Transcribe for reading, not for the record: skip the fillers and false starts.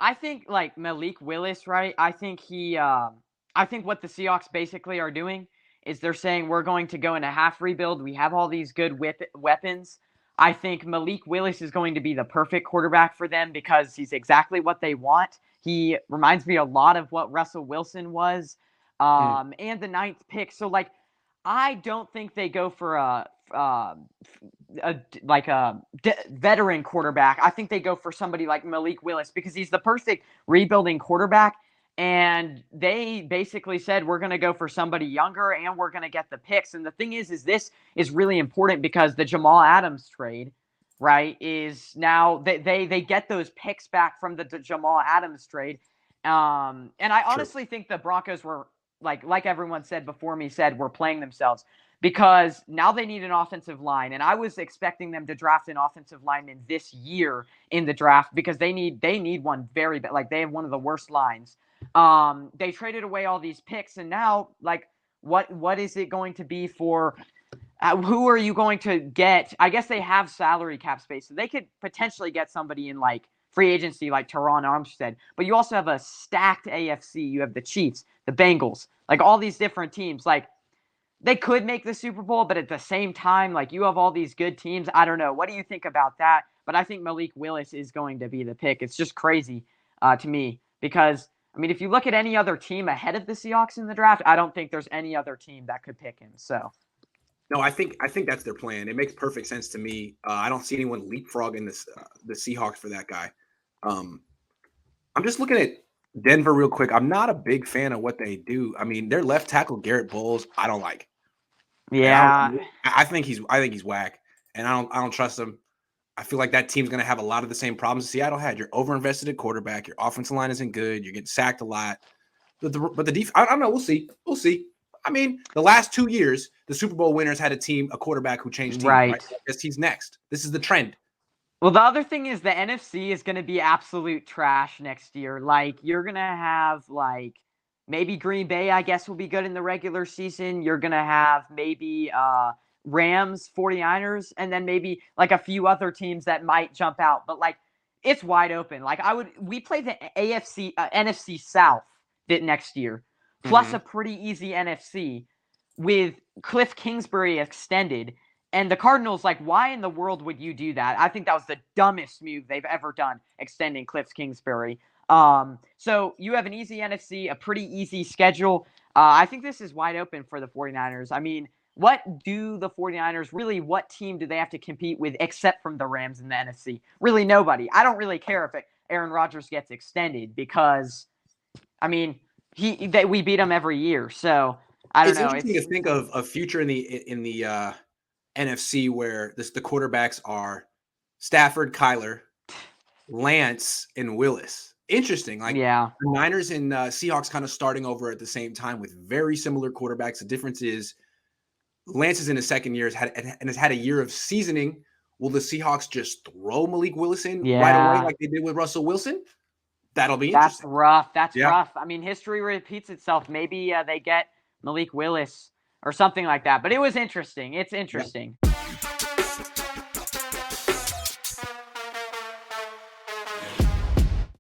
I think like Malik Willis, right? I think what the Seahawks basically are doing is they're saying we're going to go in a half rebuild. We have all these good weapons. I think Malik Willis is going to be the perfect quarterback for them because he's exactly what they want. He reminds me a lot of what Russell Wilson was, Mm, and the ninth pick. So like, I don't think they go for a like a veteran quarterback. I think they go for somebody like Malik Willis because he's the perfect rebuilding quarterback. And they basically said we're going to go for somebody younger and we're going to get the picks. And the thing is this is really important because the Jamal Adams trade, right, is now they get those picks back from the Jamal Adams trade. And I true. honestly think the Broncos were like everyone said before me said were playing themselves because now they need an offensive line, and I was expecting them to draft an offensive lineman this year in the draft because they need one very bad. Like they have one of the worst lines. They traded away all these picks, and now like what is it going to be for? Who are you going to get? I guess they have salary cap space, so they could potentially get somebody in like free agency like Teron Armstead. But you also have a stacked AFC. You have the Chiefs, the Bengals, like all these different teams. Like they could make the Super Bowl, but at the same time, like you have all these good teams. I don't know. What do you think about that? But I think Malik Willis is going to be the pick. It's just crazy to me because I mean, if you look at any other team ahead of the Seahawks in the draft, I don't think there's any other team that could pick him. So No, I think that's their plan. It makes perfect sense to me. I don't see anyone leapfrogging the Seahawks for that guy. Um, I'm just looking at Denver real quick. I'm not a big fan of what they do. I mean, their left tackle Garrett Bowles, I don't like. And yeah, I think he's whack, and I don't trust him. I feel like that team's going to have a lot of the same problems Seattle had. You're overinvested at quarterback. Your offensive line isn't good. You're getting sacked a lot. But the defense, I don't know. We'll see. We'll see. I mean, the last 2 years, the Super Bowl winners had a quarterback who changed teams, right? right. I guess he's next. This is the trend. Well, the other thing is the NFC is going to be absolute trash next year. Like you're going to have like maybe Green Bay, I guess will be good in the regular season. You're going to have maybe Rams, 49ers, and then maybe like a few other teams that might jump out. But like it's wide open. Like we play the NFC South that next year, plus a Mm-hmm. pretty easy NFC with Cliff Kingsbury extended. And the Cardinals, like, why in the world would you do that? I think that was the dumbest move they've ever done, extending Cliff Kingsbury. So you have an easy NFC, a pretty easy schedule. I think this is wide open for the 49ers. I mean, what do the 49ers really, what team do they have to compete with except from the Rams in the NFC? Really nobody. I don't really care if Aaron Rodgers gets extended because, I mean, we beat him every year. So I don't It's know. interesting to It's think of a future in the NFC where the quarterbacks are Stafford, Kyler, Lance, and Willis. Interesting. Like yeah. the Niners and Seahawks kind of starting over at the same time with very similar quarterbacks. The difference is Lance is in his second year and has had a year of seasoning. Will the Seahawks just throw Malik Willis in right away Yeah. like they did with Russell Wilson? That'll be That's interesting. rough. That's Yeah. rough. I mean, history repeats itself. Maybe they get Malik Willis or something like that. But it was interesting. It's Yeah. interesting.